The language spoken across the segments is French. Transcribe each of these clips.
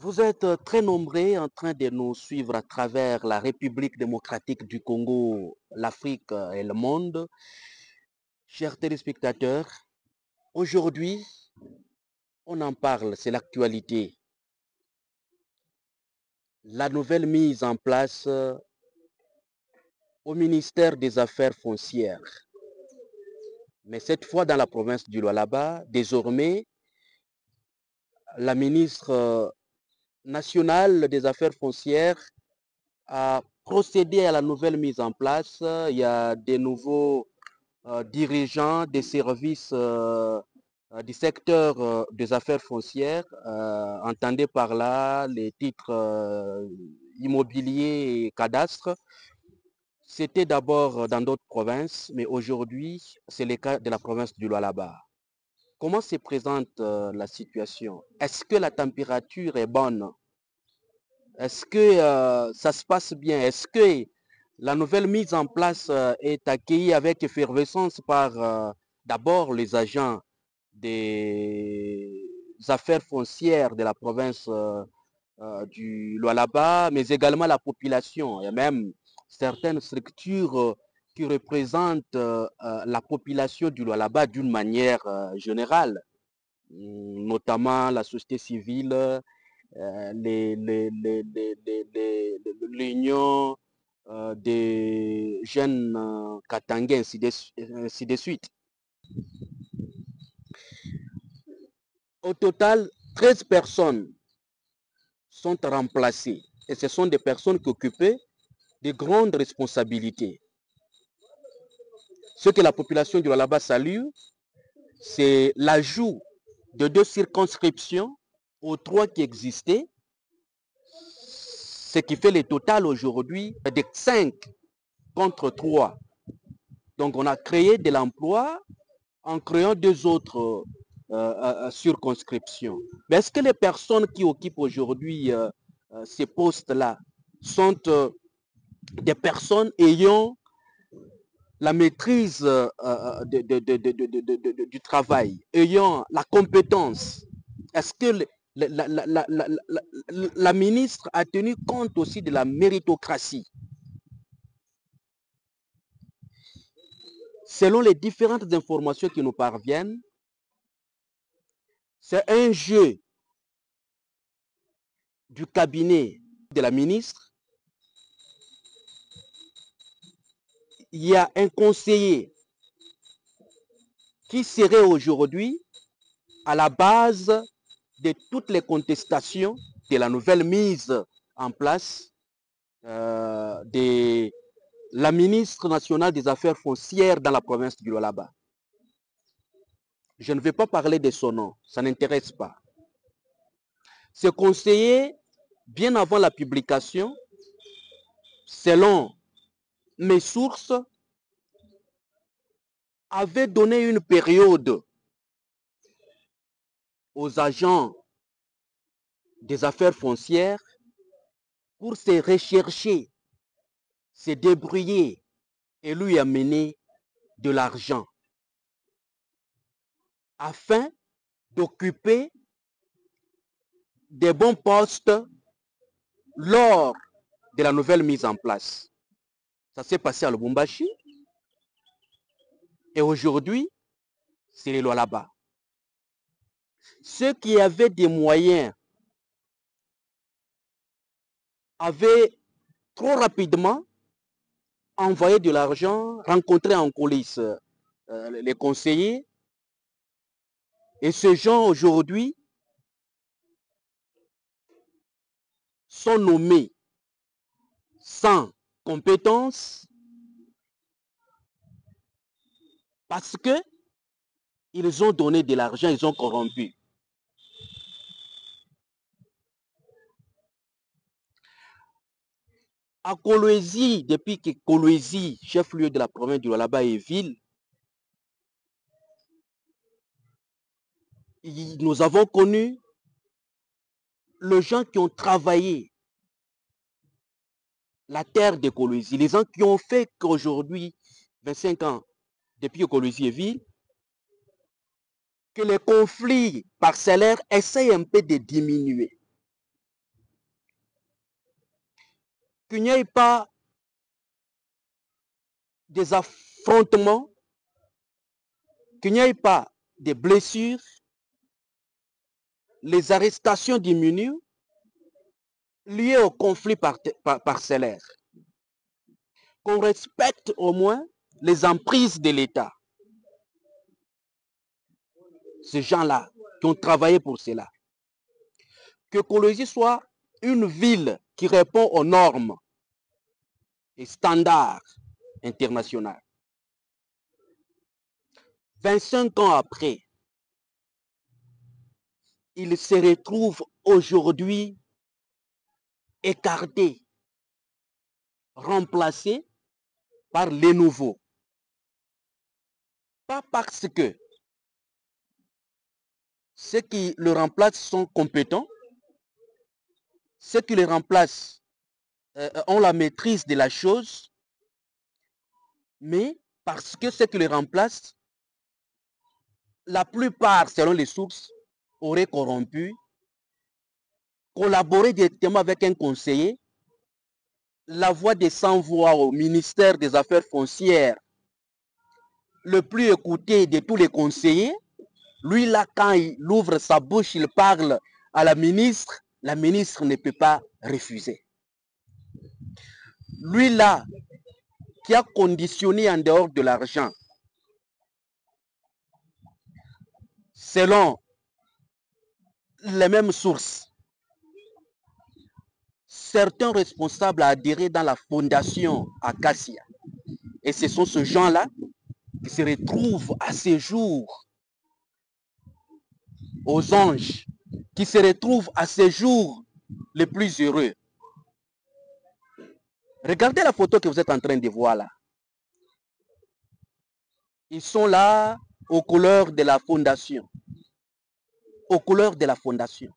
Vous êtes très nombreux en train de nous suivre à travers la République démocratique du Congo, l'Afrique et le monde. Chers téléspectateurs, aujourd'hui, on en parle, c'est l'actualité. La nouvelle mise en place au ministère des Affaires foncières. Mais cette fois dans la province du Lualaba, désormais, la ministre nationale des Affaires foncières a procédé à la nouvelle mise en place. Il y a des nouveaux dirigeants des services du secteur des affaires foncières. Entendez par là les titres immobiliers et cadastres. C'était d'abord dans d'autres provinces, mais aujourd'hui, c'est le cas de la province du Lualaba. Comment se présente la situation? Est-ce que la température est bonne? Est-ce que ça se passe bien? Est-ce que la nouvelle mise en place est accueillie avec effervescence par d'abord les agents des affaires foncières de la province du Lualaba, mais également la population. Il y a même certaines structures qui représentent la population du Lualaba d'une manière générale, notamment la société civile, l'union des jeunes Katangais, ainsi de suite. Au total, 13 personnes sont remplacées. Et ce sont des personnes qui occupaient de grandes responsabilités. Ce que la population du Lualaba salue, c'est l'ajout de 2 circonscriptions aux 3 qui existaient, ce qui fait le total aujourd'hui de 5 contre 3. Donc on a créé de l'emploi en créant 2 autres circonscriptions. Mais est-ce que les personnes qui occupent aujourd'hui ces postes-là sont des personnes ayant la maîtrise du travail, ayant la compétence? Est-ce que la ministre a tenu compte aussi de la méritocratie? Selon les différentes informations qui nous parviennent, c'est un jeu du cabinet de la ministre. Il y a un conseiller qui serait aujourd'hui à la base de toutes les contestations de la nouvelle mise en place de la ministre nationale des Affaires foncières dans la province du Lualaba. Je ne vais pas parler de son nom, ça n'intéresse pas. Ce conseiller, bien avant la publication, selon mes sources, avait donné une période aux agents des affaires foncières pour se rechercher, se débrouiller et lui amener de l'argent afin d'occuper des bons postes lors de la nouvelle mise en place. Ça s'est passé à Lubumbashi et aujourd'hui, c'est les Lualaba. Ceux qui avaient des moyens avaient trop rapidement envoyé de l'argent, rencontré en coulisses les conseillers, et ces gens aujourd'hui sont nommés sans compétence parce que ils ont donné de l'argent, ils ont corrompu. À Kolwezi, depuis que Kolwezi, chef-lieu de la province du Lualaba, est ville, nous avons connu les gens qui ont travaillé la terre de Kolwezi, les gens qui ont fait qu'aujourd'hui, 25 ans depuis que Kolwezi est ville, que les conflits parcellaires essayent un peu de diminuer. qu'il n'y ait pas des affrontements, qu'il n'y ait pas des blessures, les arrestations diminuent liées au conflit parcellaire. Qu'on respecte au moins les emprises de l'État. Ces gens-là qui ont travaillé pour cela. Que Colosie soit une ville qui répond aux normes et standards internationaux. 25 ans après, il se retrouve aujourd'hui écarté, remplacé par les nouveaux. Pas parce que ceux qui le remplacent sont compétents, ceux qui le remplacent ont la maîtrise de la chose, mais parce que ceux qui le remplacent, la plupart, selon les sources, auraient corrompu, collaboré directement avec un conseiller, la voix des sans-voix au ministère des Affaires foncières, le plus écouté de tous les conseillers. Lui, là, quand il ouvre sa bouche, il parle à la ministre ne peut pas refuser. Lui, là, qui a conditionné en dehors de l'argent, selon les mêmes sources, certains responsables adhérés dans la fondation Acacia. Et ce sont ces gens-là qui se retrouvent à ce jour aux anges, qui se retrouvent à ce jour les plus heureux. Regardez la photo que vous êtes en train de voir là. Ils sont là aux couleurs de la fondation. Aux couleurs de la fondation.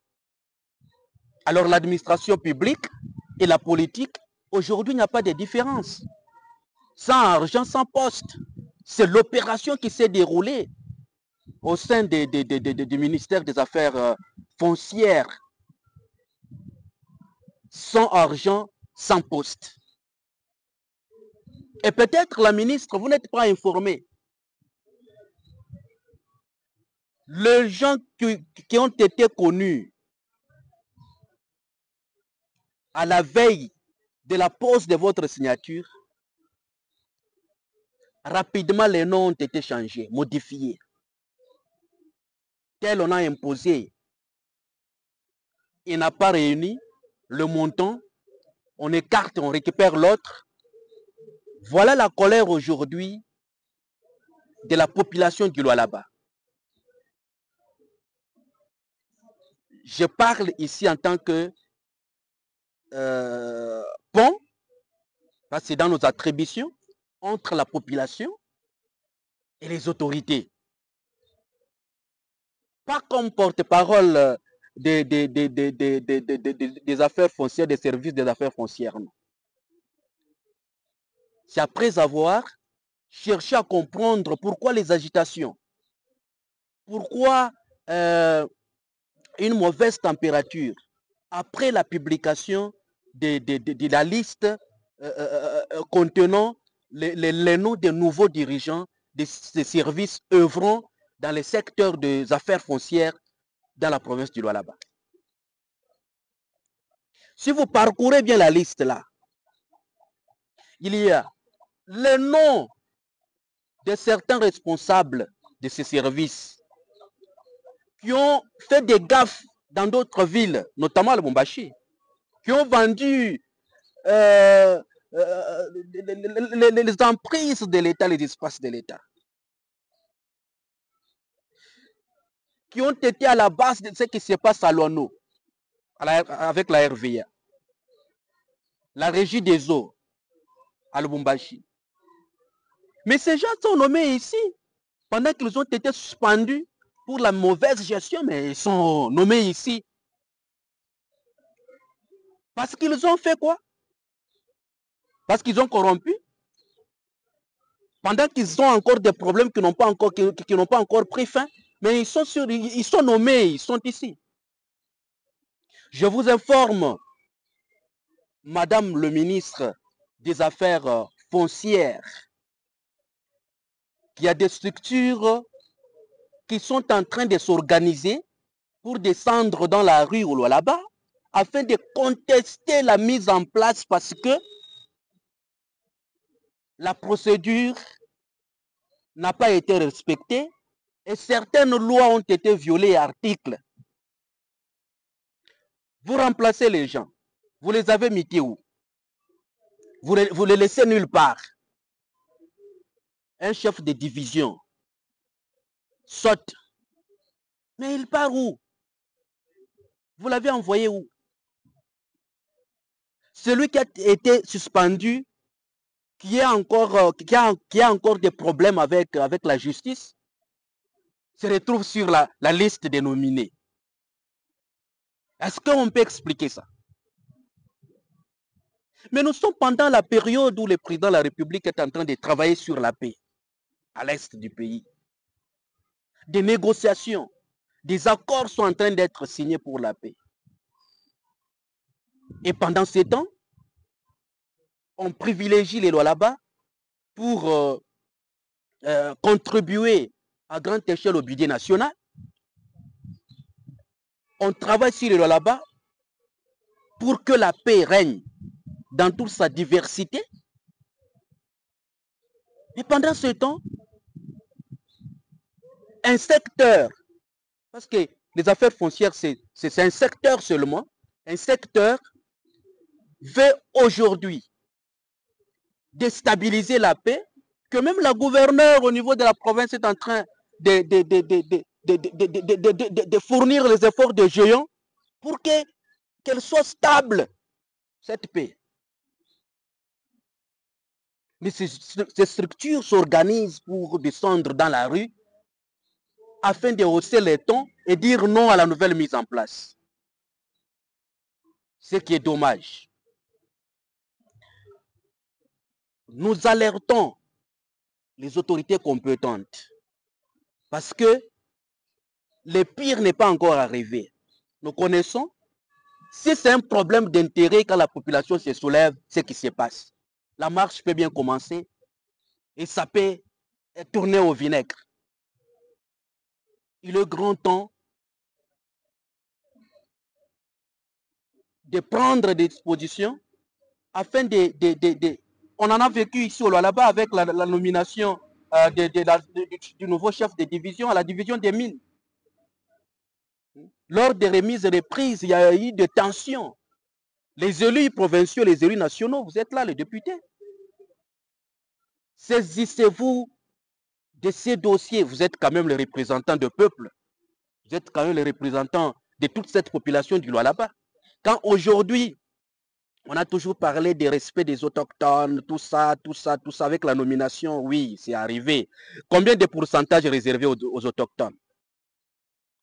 Alors l'administration publique et la politique, aujourd'hui, il n'y a pas de différence. Sans argent, sans poste. C'est l'opération qui s'est déroulée au sein du ministère des Affaires foncières. Sans argent, sans poste. Et peut-être la ministre, vous n'êtes pas informé. Les gens qui ont été connus à la veille de la pose de votre signature, rapidement les noms ont été changés, modifiés. Tel on a imposé, il n'a pas réuni le montant, on écarte, on récupère l'autre. Voilà la colère aujourd'hui de la population du Lualaba. Je parle ici en tant que pont, parce que c'est dans nos attributions, entre la population et les autorités. Pas comme porte-parole des affaires foncières, des services des affaires foncières. Non. C'est après avoir cherché à comprendre pourquoi les agitations, pourquoi une mauvaise température, après la publication de la liste contenant les noms des nouveaux dirigeants des services œuvrant dans les secteurs des affaires foncières dans la province du Lualaba. Si vous parcourez bien la liste là, il y a les noms de certains responsables de ces services qui ont fait des gaffes dans d'autres villes, notamment à Lubumbashi, qui ont vendu les emprises de l'État, les espaces de l'État, qui ont été à la base de ce qui se passe à Luano, avec la RVA, la régie des eaux à Lubumbashi. Mais ces gens sont nommés ici, pendant qu'ils ont été suspendus pour la mauvaise gestion, mais ils sont nommés ici. Parce qu'ils ont fait quoi? Parce qu'ils ont corrompu. Pendant qu'ils ont encore des problèmes qui n'ont pas encore pris fin, mais ils sont nommés, ils sont ici. Je vous informe Madame le ministre des Affaires foncières, qu'il y a des structures qui sont en train de s'organiser pour descendre dans la rue ou là-bas afin de contester la mise en place parce que la procédure n'a pas été respectée et certaines lois ont été violées, articles. Vous remplacez les gens. Vous les avez mis où? Vous les laissez nulle part. Un chef de division saute. Mais il part où? Vous l'avez envoyé où? Celui qui a été suspendu, qui a encore des problèmes avec la justice, se retrouve sur la liste des nominés. Est-ce qu'on peut expliquer ça? Mais nous sommes pendant la période où le président de la République est en train de travailler sur la paix à l'est du pays. Des négociations, des accords sont en train d'être signés pour la paix. Et pendant ce temps, on privilégie les lois là-bas pour contribuer à grande échelle au budget national. On travaille sur les lois là-bas pour que la paix règne dans toute sa diversité. Et pendant ce temps, un secteur, parce que les affaires foncières, c'est un secteur seulement, un secteur veut aujourd'hui déstabiliser la paix, que même la gouverneure au niveau de la province est en train de fournir les efforts de géants pour qu'elle soit stable, cette paix. Mais ces structures s'organisent pour descendre dans la rue afin de hausser les tons et dire non à la nouvelle mise en place. Ce qui est dommage. Nous alertons les autorités compétentes parce que le pire n'est pas encore arrivé. Nous connaissons, si c'est un problème d'intérêt quand la population se soulève, ce qui se passe. La marche peut bien commencer et ça peut tourner au vinaigre. Il est grand temps de prendre des dispositions afin on en a vécu ici au là-bas avec la nomination du nouveau chef de division à la division des mines. Lors des remises et reprises, il y a eu des tensions. Les élus provinciaux, les élus nationaux, vous êtes là, les députés. Saisissez-vous de ces dossiers. Vous êtes quand même les représentants du peuple. Vous êtes quand même les représentants de toute cette population du là-bas. Quand aujourd'hui, on a toujours parlé du respect des autochtones, tout ça, avec la nomination, oui, c'est arrivé. Combien de pourcentages réservés aux autochtones?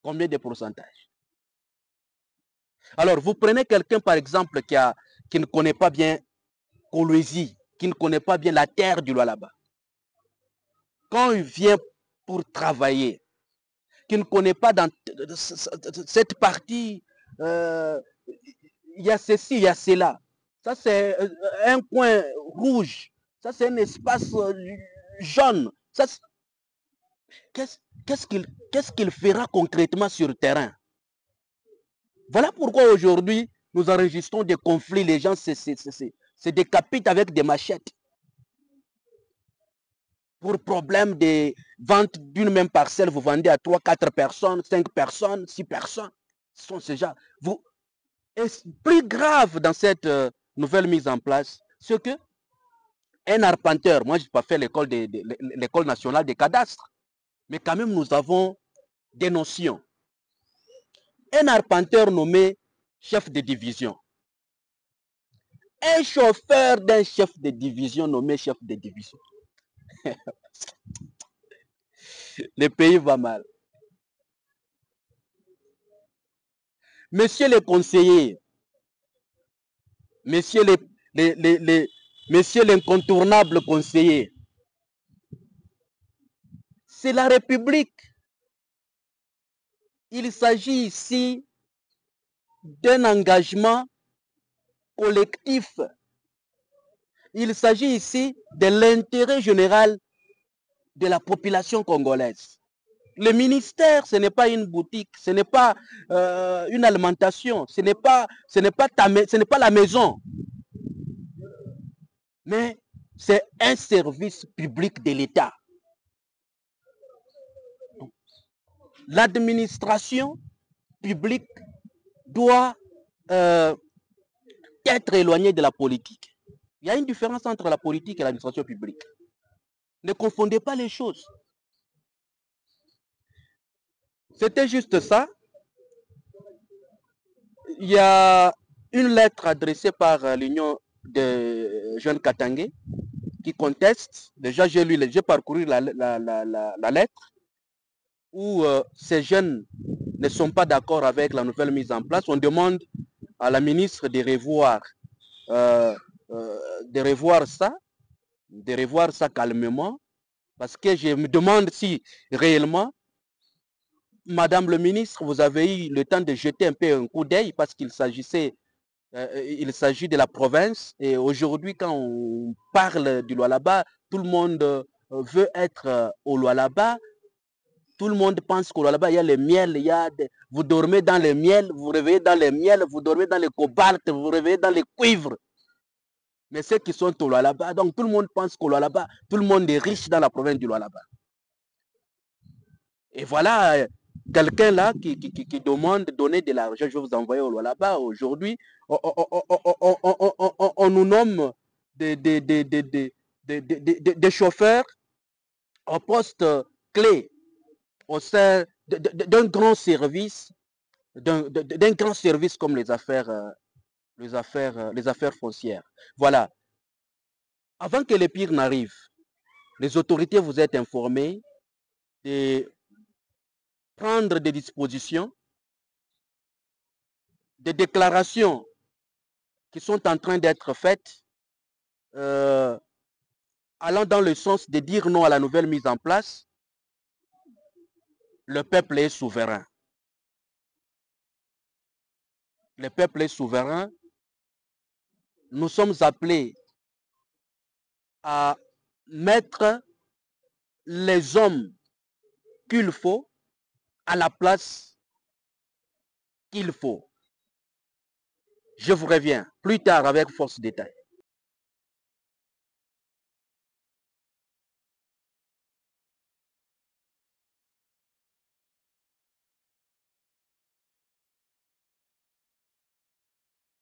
Combien de pourcentages? Alors, vous prenez quelqu'un, par exemple, qui ne connaît pas bien Kolwezi, qui ne connaît pas bien la terre du là-bas. Quand il vient pour travailler, qui ne connaît pas dans cette partie, il y a ceci, il y a cela. Ça, c'est un coin rouge. Ça, c'est un espace jaune. Qu'est-ce qu'il fera concrètement sur le terrain? Voilà pourquoi aujourd'hui, nous enregistrons des conflits. Les gens se décapitent avec des machettes. Pour problème de vente d'une même parcelle, vous vendez à 3, 4 personnes, 5 personnes, 6 personnes. Ce sont ces gens. Et plus grave dans cette nouvelle mise en place, c'est que un arpenteur, moi je n'ai pas fait l'école nationale des cadastres, mais quand même nous avons des notions. Un arpenteur nommé chef de division. Un chauffeur d'un chef de division nommé chef de division. Le pays va mal. Messieurs les conseillers, messieurs l'incontournable conseiller, c'est la République. Il s'agit ici d'un engagement collectif. Il s'agit ici de l'intérêt général de la population congolaise. Le ministère, ce n'est pas une boutique, ce n'est pas une alimentation, ce n'est pas la maison, mais c'est un service public de l'État. L'administration publique doit être éloignée de la politique. Il y a une différence entre la politique et l'administration publique. Ne confondez pas les choses. C'était juste ça. Il y a une lettre adressée par l'Union des jeunes Katangais qui conteste. Déjà, j'ai parcouru la lettre où ces jeunes ne sont pas d'accord avec la nouvelle mise en place. On demande à la ministre de revoir ça calmement, parce que je me demande si réellement, Madame le ministre, vous avez eu le temps de jeter un peu un coup d'œil, parce qu'il s'agit de la province, et aujourd'hui quand on parle du Lualaba, tout le monde veut être au Lualaba. Tout le monde pense qu'au Lualaba, il y a le miel, vous dormez dans le miel, vous réveillez dans le miel, vous dormez dans le cobalt, vous réveillez dans le cuivre. Mais ceux qui sont au Lualaba, donc tout le monde pense qu'au Lualaba, tout le monde est riche dans la province du Lualaba. Et voilà, quelqu'un là qui demande de donner de l'argent, je vais vous envoyer au Lualaba. Aujourd'hui, on nous nomme des chauffeurs au poste clé au sein d'un grand service, comme les affaires foncières. Voilà. Avant que le pire n'arrive, les autorités vous êtes informées de prendre des dispositions, des déclarations qui sont en train d'être faites, allant dans le sens de dire non à la nouvelle mise en place. Le peuple est souverain. Le peuple est souverain. Nous sommes appelés à mettre les hommes qu'il faut à la place qu'il faut. Je vous reviens plus tard avec force détail.